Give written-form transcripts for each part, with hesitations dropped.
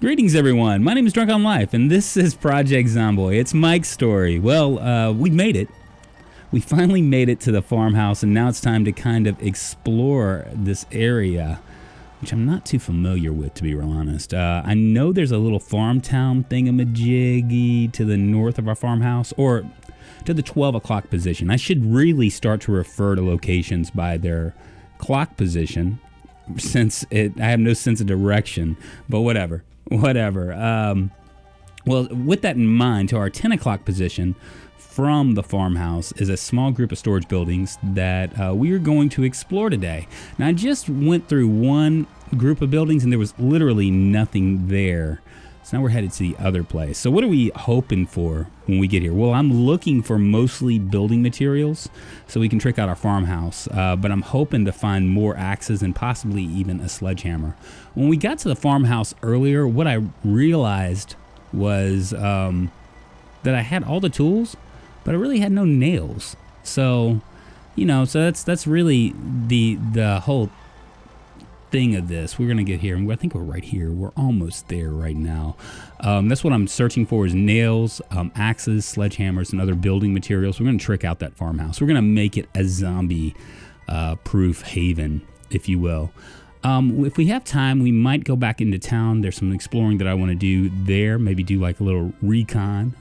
Greetings, everyone. My name is Drunkonlife, and this is Project Zomboid. It's Mike's story. Well, we made it. We finally made it to the farmhouse, and now it's time to kind of explore this area, which I'm not too familiar with, to be real honest. I know there's a little farm town thingamajiggy to the north of our farmhouse, or to the 12 o'clock position. I should really start to refer to locations by their clock position, since I have no sense of direction, but whatever. Well, with that in mind, to our 10 o'clock position from the farmhouse is a small group of storage buildings that we are going to explore today. Now, I just went through one group of buildings and there was literally nothing there. So now we're headed to the other place. So what are we hoping for when we get here? Well, I'm looking for mostly building materials so we can trick out our farmhouse. But I'm hoping to find more axes and possibly even a sledgehammer. When we got to the farmhouse earlier, what I realized was that I had all the tools, but I really had no nails. So, so that's really the whole thing of this. We're gonna get here, and I think we're right here. We're almost there right now. That's what I'm searching for: is nails, axes, sledgehammers, and other building materials. We're gonna trick out that farmhouse. We're gonna make it a zombie-proof haven, if you will. If we have time, we might go back into town. There's some exploring that I want to do there. Maybe do like a little recon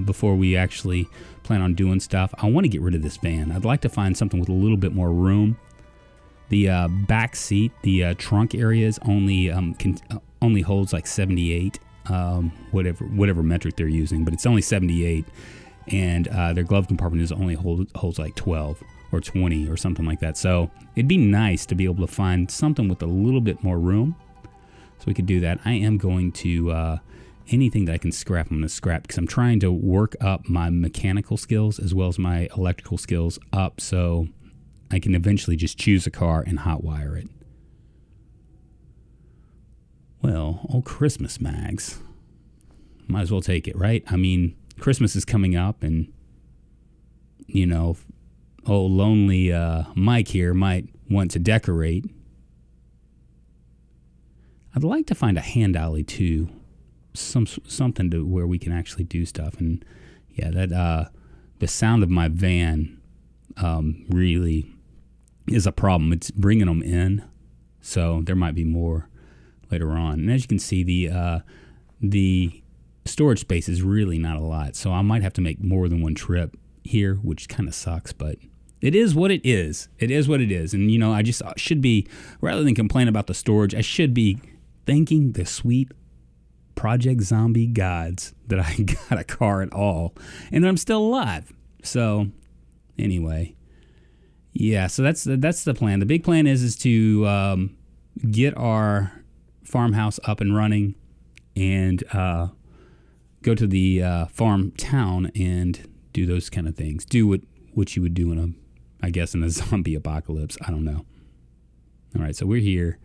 before we actually plan on doing stuff. I want to get rid of this van. I'd like to find something with a little bit more room. The back seat, the trunk areas only holds like 78, whatever metric they're using, but it's only 78, and their glove compartment only holds like 12 or 20 or something like that. So it'd be nice to be able to find something with a little bit more room, so we could do that. I am going to anything that I can scrap, I'm going to scrap, because I'm trying to work up my mechanical skills as well as my electrical skills up, so I can eventually just choose a car and hotwire it. Well, old Christmas mags. Might as well take it, right? I mean, Christmas is coming up, and, old lonely Mike here might want to decorate. I'd like to find a hand alley, too. Something to where we can actually do stuff. And, yeah, that the sound of my van really is a problem. It's bringing them in, so there might be more later on. And as you can see, the storage space is really not a lot, so I might have to make more than one trip here, which kind of sucks, but it is what it is. It is what it is. And I just should be, rather than complain about the storage, I should be thanking the sweet Project Zombie gods that I got a car at all and that I'm still alive. So anyway, yeah, so that's the plan. The big plan is to get our farmhouse up and running and go to the farm town and do those kind of things. Do what you would do in a zombie apocalypse. I don't know. All right, so we're here.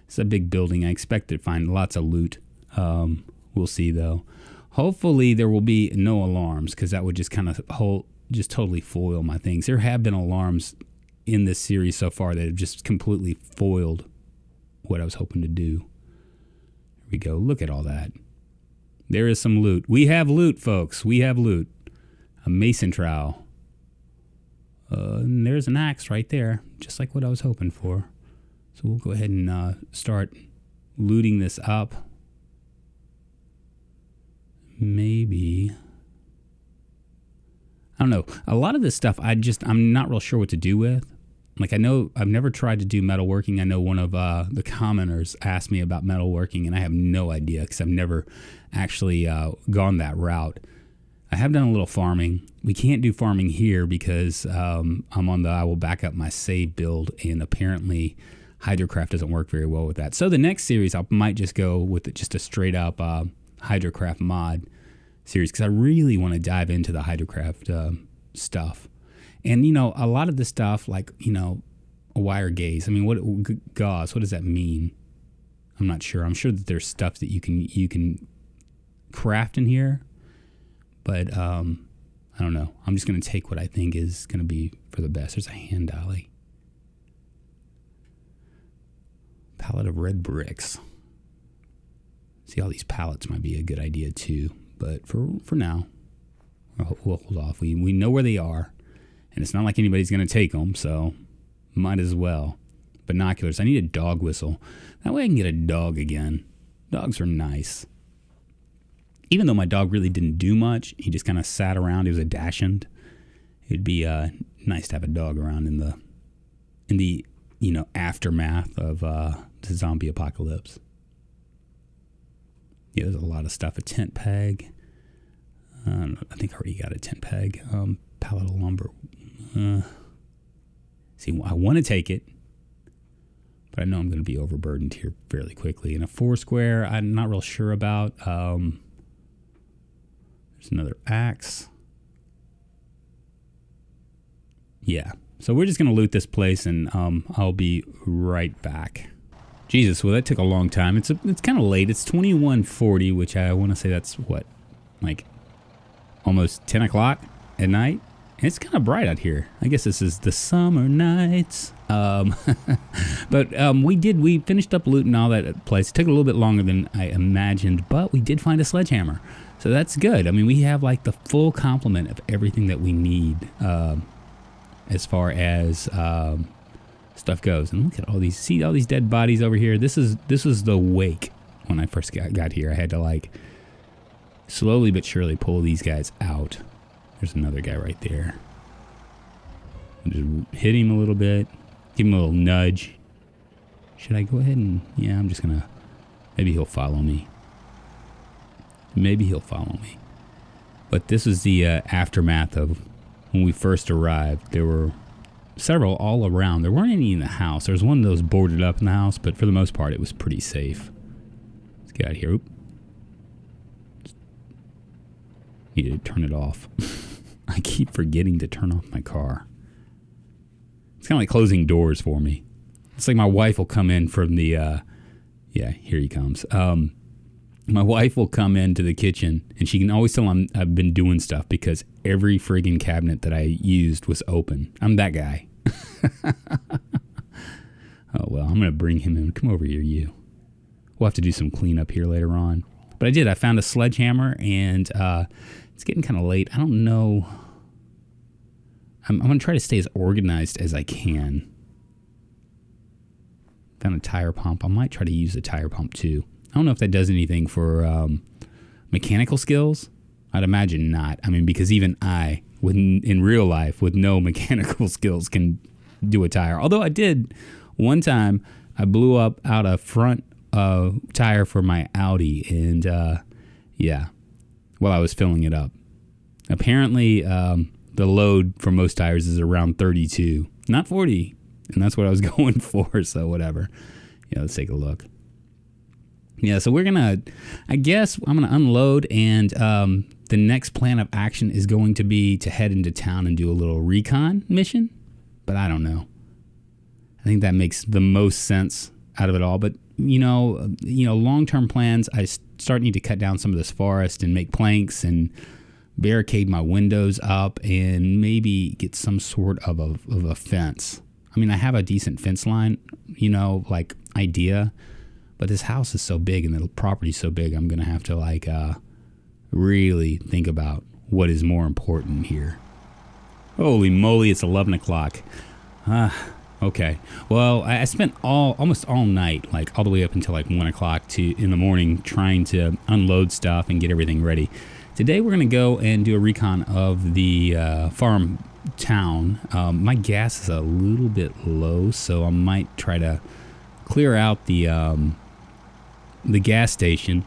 It's a big building. I expect to find lots of loot. We'll see, though. Hopefully there will be no alarms, because that would just kind of totally foil my things. There have been alarms in this series so far that have just completely foiled what I was hoping to do. Here we go. Look at all that. There is some loot. We have loot, folks. We have loot. A mason trowel. And there's an axe right there, just like what I was hoping for. So we'll go ahead and start looting this up. Maybe. I don't know. A lot of this stuff I'm not real sure what to do with. Like, I know I've never tried to do metalworking. I know one of the commenters asked me about metalworking, and I have no idea because I've never actually gone that route. I have done a little farming. We can't do farming here because I'm on the I will back up my save build, and apparently Hydrocraft doesn't work very well with that. So the next series I might just go with just a straight up Hydrocraft mod series, because I really want to dive into the Hydrocraft stuff. And, a lot of the stuff, like, a wire gauze. I mean, gauze, what does that mean? I'm not sure. I'm sure that there's stuff that you can craft in here. But, I don't know. I'm just going to take what I think is going to be for the best. There's a hand dolly. Pallet of red bricks. See, all these pallets might be a good idea too, but for now, we'll hold off. We know where they are, and it's not like anybody's going to take them, so might as well. Binoculars. I need a dog whistle. That way I can get a dog again. Dogs are nice. Even though my dog really didn't do much, he just kind of sat around. He was a dachshund. It'd be nice to have a dog around in the aftermath of the zombie apocalypse. Yeah, there's a lot of stuff. A tent peg. I think I already got a tent peg. Pallet of lumber. See, I want to take it, but I know I'm going to be overburdened here fairly quickly. And a 4-square, I'm not real sure about. There's another axe. Yeah. So we're just going to loot this place, and I'll be right back. Jesus, well, that took a long time. It's kind of late. It's 21:40, which I want to say that's what, like almost 10 o'clock at night. And it's kind of bright out here. I guess this is the summer nights. But we finished up looting all that place. It took a little bit longer than I imagined, but we did find a sledgehammer. So that's good. I mean, we have like the full complement of everything that we need as far as stuff goes. And look at all these, see all these dead bodies over here? This is the wake when I first got here. I had to like slowly but surely pull these guys out. There's another guy right there. Just hit him a little bit. Give him a little nudge. Should I go ahead and... Yeah, I'm just going to... Maybe he'll follow me. Maybe he'll follow me. But this is the aftermath of when we first arrived. There were several all around. There weren't any in the house. There was one of those boarded up in the house, but for the most part, it was pretty safe. Let's get out of here. Oop. Needed to turn it off. I keep forgetting to turn off my car. It's kind of like closing doors for me. It's like my wife will come in from the, yeah, here he comes. My wife will come into the kitchen, and she can always tell I've been doing stuff because every friggin' cabinet that I used was open. I'm that guy. Oh, well, I'm going to bring him in. Come over here, you. We'll have to do some cleanup here later on. But I did. I found a sledgehammer, and it's getting kind of late. I don't know. I'm going to try to stay as organized as I can. Found a tire pump. I might try to use the tire pump, too. I don't know if that does anything for mechanical skills. I'd imagine not. I mean, because even I, in real life, with no mechanical skills, can do a tire. Although I did one time, I blew up out a front tire for my Audi, and yeah, while I was filling it up. Apparently, the load for most tires is around 32, not 40, and that's what I was going for, so whatever. Yeah, let's take a look. Yeah, so I guess I'm going to unload, and the next plan of action is going to be to head into town and do a little recon mission, but I don't know. I think that makes the most sense out of it all, but long-term plans, I need to cut down some of this forest and make planks and barricade my windows up and maybe get some sort of a fence. I mean, I have a decent fence line, idea, but this house is so big and the property's so big, I'm going to have to really think about what is more important here. Holy moly, it's 11 o'clock. Okay. Well, I spent almost all night, all the way up until 1 o'clock in the morning, trying to unload stuff and get everything ready. Today we're going to go and do a recon of the farm town. My gas is a little bit low, so I might try to clear out the gas station.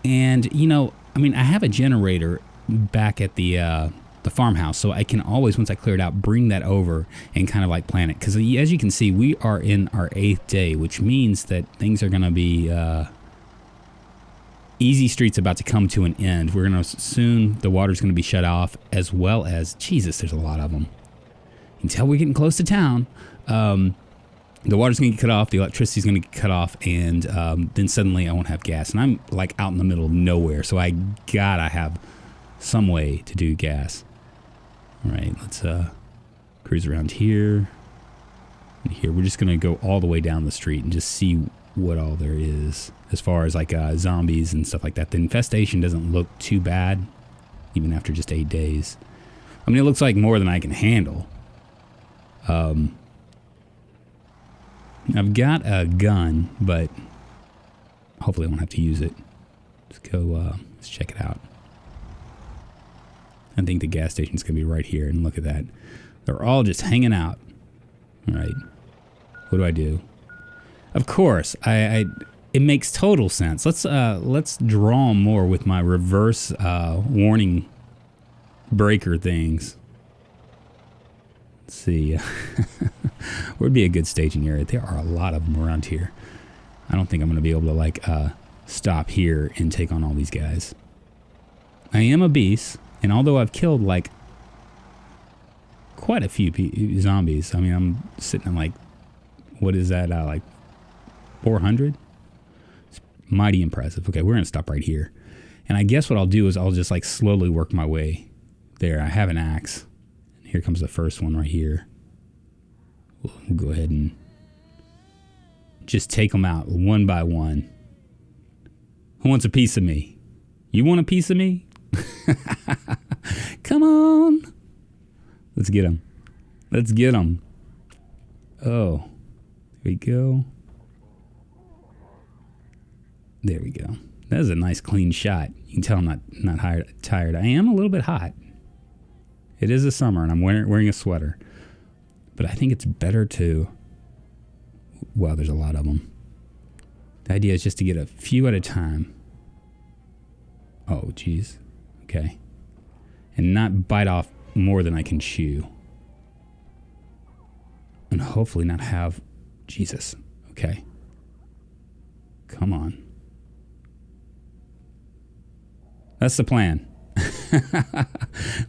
And I have a generator back at the farmhouse, so I can always, once I clear it out, bring that over and kind of plan it. Because as you can see, we are in our 8th day, which means that things are going to be easy streets about to come to an end. We're going to soon, the water's going to be shut off, as well as, Jesus, there's a lot of them. Until we're getting close to town, the water's going to get cut off, the electricity's going to get cut off, and then suddenly I won't have gas. And I'm out in the middle of nowhere, so I gotta have some way to do gas. All right, let's cruise around here. And here, we're just going to go all the way down the street and just see what all there is as far as like zombies and stuff like that. The infestation doesn't look too bad, even after just 8 days. I mean, it looks like more than I can handle. I've got a gun, but hopefully I won't have to use it. Let's go, let's check it out. I think the gas station's gonna be right here, and look at that. They're all just hanging out. All right, what do I do? Of course, it makes total sense. Let's draw more with my reverse warning breaker things. Let's see. Would be a good staging area. There are a lot of them around here. I don't think I'm going to be able to like stop here and take on all these guys. I am a beast, and although I've killed like quite a few zombies, I mean, I'm sitting at like, what is that, like 400? It's mighty impressive. Okay, we're going to stop right here. And I guess what I'll do is I'll just like slowly work my way there. I have an axe. Here comes the first one right here. We'll go ahead and just take them out one by one. Who wants a piece of me? You want a piece of me? Come on. Let's get them. Let's get them. Oh, there we go. There we go. That was a nice clean shot. You can tell I'm not tired. I am a little bit hot. It is the summer, and I'm wearing a sweater. But I think it's better to... Well, there's a lot of them. The idea is just to get a few at a time. Oh, geez. Okay. And not bite off more than I can chew. And hopefully not have... Jesus. Okay. Come on. That's the plan.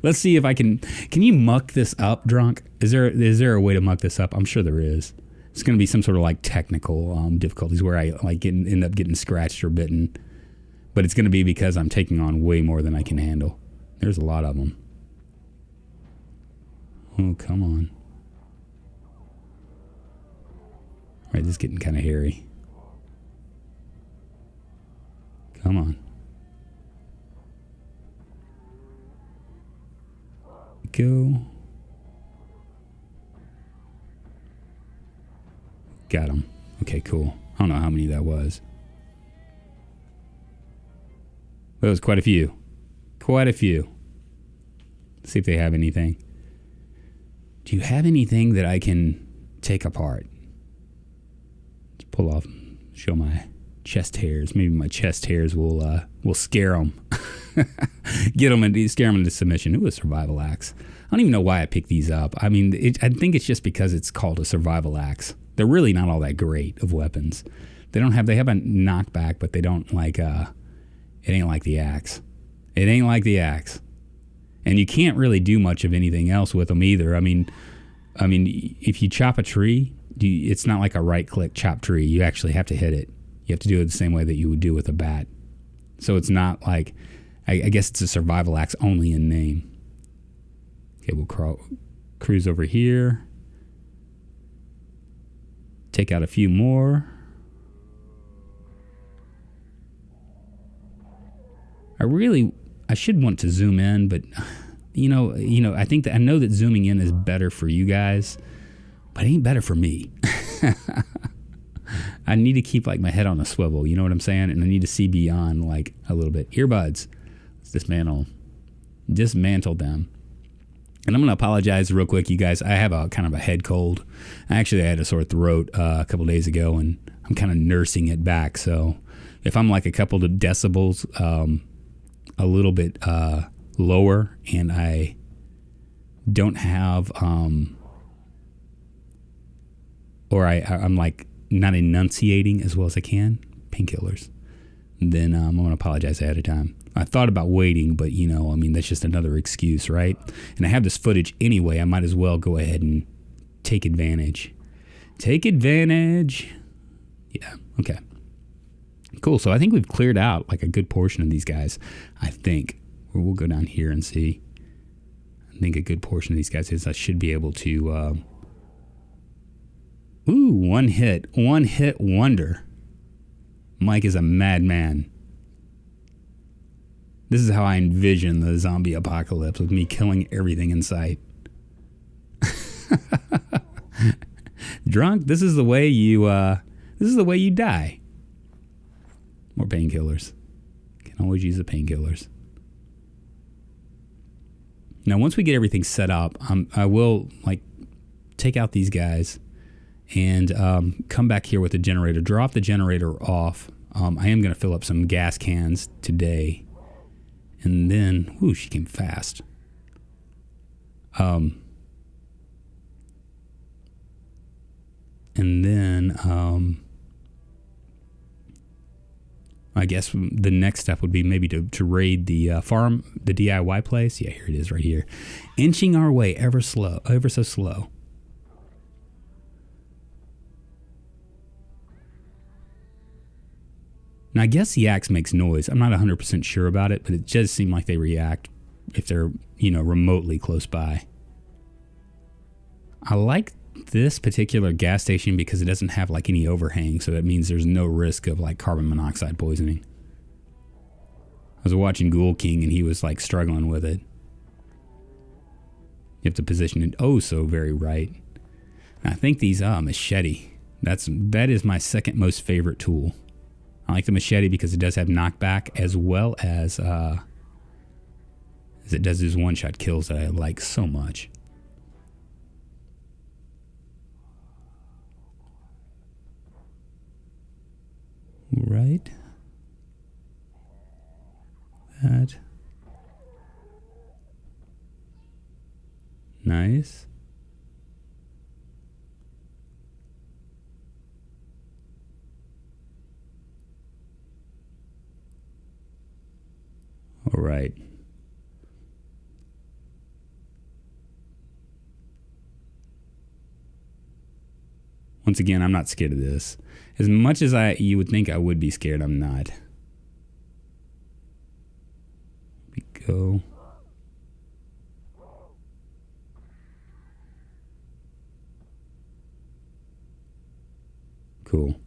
Let's see if I can you muck this up, Drunk? Is there a way to muck this up? I'm sure there is. It's going to be some sort of like technical difficulties where I like end up getting scratched or bitten. But it's going to be because I'm taking on way more than I can handle. There's a lot of them. Oh, come on. All right, this is getting kind of hairy. Come on. Go. Got him. Okay, cool. I don't know how many that was. But it was quite a few. Quite a few. Let's see if they have anything. Do you have anything that I can take apart? Let's pull off, show my chest hairs. Maybe my chest hairs will scare them. Get them and scare them into submission. Ooh, a survival axe. I don't even know why I picked these up. I mean, I think it's just because it's called a survival axe. They're really not all that great of weapons. They have a knockback, but they don't like, it ain't like the axe. It ain't like the axe. And you can't really do much of anything else with them either. I mean, if you chop a tree, it's not like a right-click chop tree. You actually have to hit it. You have to do it the same way that you would do with a bat. So it's not like, I guess it's a survival axe only in name. Okay, we'll cruise over here. Take out a few more. I should want to zoom in, but you know, I know that zooming in is better for you guys, but it ain't better for me. I need to keep like my head on a swivel, you know what I'm saying? And I need to see beyond like a little bit. Earbuds. Let's dismantle them. And I'm going to apologize real quick, you guys. I have a kind of a head cold. I had a sore throat a couple days ago, and I'm kind of nursing it back. So if I'm like a couple of decibels a little bit lower, and I don't have, or I'm like not enunciating as well as I can, painkillers, then I'm going to apologize ahead of time. I thought about waiting, but, that's just another excuse, right? And I have this footage anyway. I might as well go ahead and take advantage. Take advantage. Yeah, okay. Cool, so I think we've cleared out like a good portion of these guys, I think. We'll go down here and see. I think a good portion of these guys is I should be able to... one hit wonder. Mike is a madman. This is how I envision the zombie apocalypse, with me killing everything in sight. Drunk, this is the way you die. More painkillers. Can always use the painkillers. Now, once we get everything set up, I will take out these guys and come back here with the generator. Drop the generator off. I am going to fill up some gas cans today. And then, whoo, she came fast. And then, I guess the next step would be maybe to raid the farm, the DIY place. Yeah, here it is right here. Inching our way ever so slow. Now, I guess the axe makes noise. I'm not 100% sure about it, but it does seem like they react if they're, remotely close by. I like this particular gas station because it doesn't have any overhang, so that means there's no risk of carbon monoxide poisoning. I was watching Ghoul King and he was struggling with it. You have to position it so very right. And I think these machete. That is my second most favorite tool. I like the machete because it does have knockback as well as it does these one-shot kills that I like so much. Right. That. Nice. All right. Once again, I'm not scared of this. As much as you would think I would be scared, I'm not. Here we go. Cool.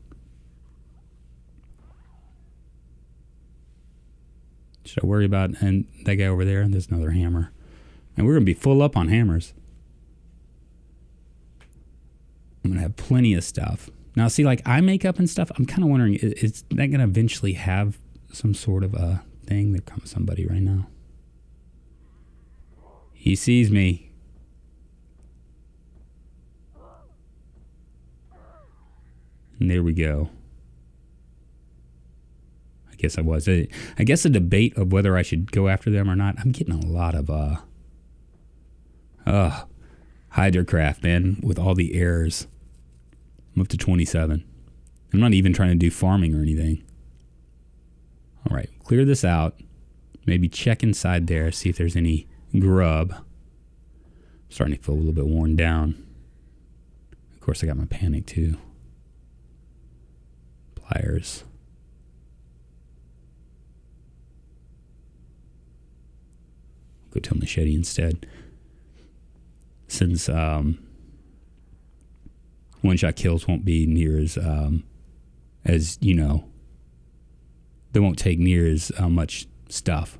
Should I worry about and that guy over there? There's another hammer. And we're going to be full up on hammers. I'm going to have plenty of stuff. Now, see, eye makeup and stuff, I'm kind of wondering, is that going to eventually have some sort of a thing? There comes somebody right now. He sees me. And there we go. I guess I was. I guess the debate of whether I should go after them or not, I'm getting a lot of Hydrocraft, man, with all the errors. I'm up to 27. I'm not even trying to do farming or anything. All right, clear this out. Maybe check inside there, see if there's any grub. I'm starting to feel a little bit worn down. Of course, I got my panic too. Pliers. Go to a machete instead. Since one-shot kills won't be near as they won't take near as much stuff.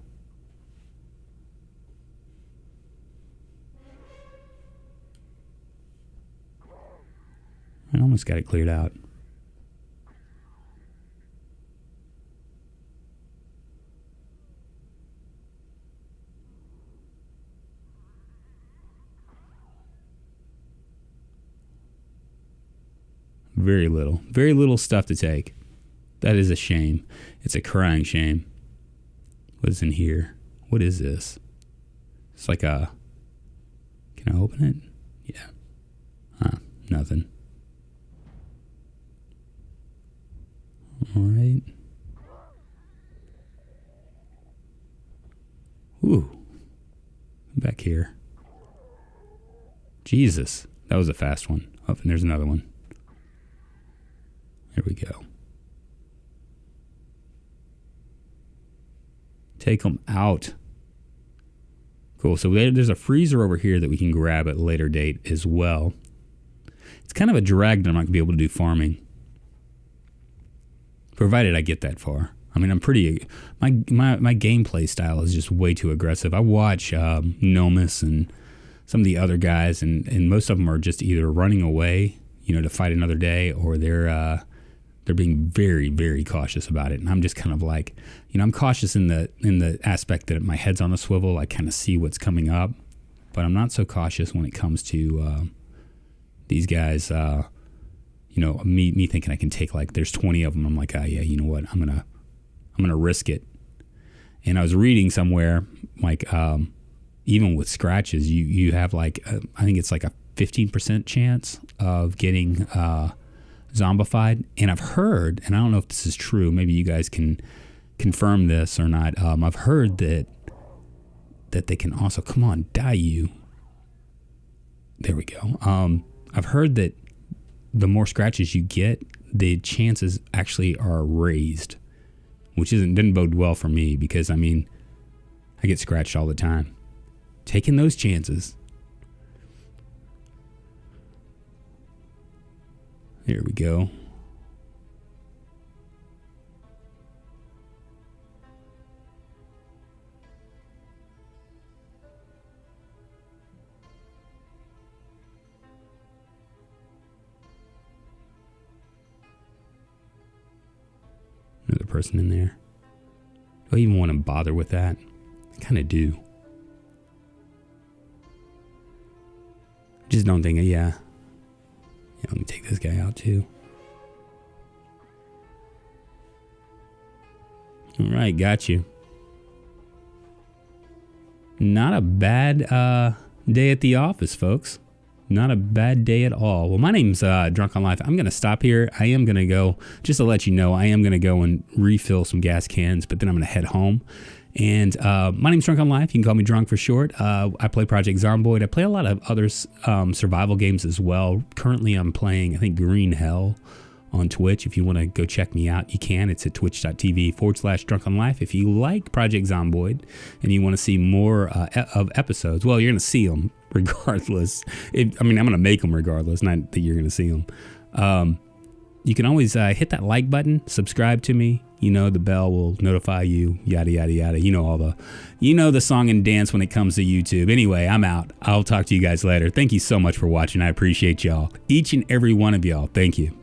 I almost got it cleared out. Very little stuff to take. That is a shame. It's a crying shame. What is in here? What is this? It's like a... Can I open it? Yeah. Nothing. All right. Ooh. Back here. Jesus. That was a fast one. Oh, and there's another one. There we go. Take them out. Cool. So there's a freezer over here that we can grab at a later date as well. It's kind of a drag that I'm not going to be able to do farming provided I get that far. I mean, I'm pretty. My gameplay style is just way too aggressive. I watch Nomus and some of the other guys, and most of them are just either running away, to fight another day, or they're being very, very cautious about it. And I'm just kind of like, I'm cautious in the aspect that my head's on a swivel. I kind of see what's coming up, but I'm not so cautious when it comes to these guys. Me thinking I can take, like, there's 20 of them. I'm like, yeah, you know what? I'm gonna risk it. And I was reading somewhere, like, even with scratches, you have, like, I think it's like a 15% chance of getting zombified. And I've heard, and I don't know if this is true, maybe you guys can confirm this or not. I've heard that they can also, come on, die you. There we go. I've heard that the more scratches you get, the chances actually are raised, which didn't bode well for me, because I get scratched all the time. Taking those chances. Here we go. Another person in there. Do I even want to bother with that? I kind of do. Just don't think it, yeah. Let me take this guy out too. All right, got you. Not a bad day at the office, folks. Not a bad day at all. Well, my name's Drunkonlife. I'm going to stop here. I am going to go, just to let you know, I am going to go and refill some gas cans, but then I'm going to head home. And my name's Drunkonlife. You can call me Drunk for short. I play Project Zomboid. I play a lot of other survival games as well. Currently, I'm playing, I think, Green Hell on Twitch. If you want to go check me out, you can. It's at twitch.tv/Drunkonlife. If you like Project Zomboid and you want to see more of episodes, well, you're going to see them regardless. I'm going to make them regardless, not that you're going to see them. You can always hit that like button, subscribe to me. The bell will notify you, yada, yada, yada. The song and dance when it comes to YouTube. Anyway, I'm out. I'll talk to you guys later. Thank you so much for watching. I appreciate y'all. Each and every one of y'all. Thank you.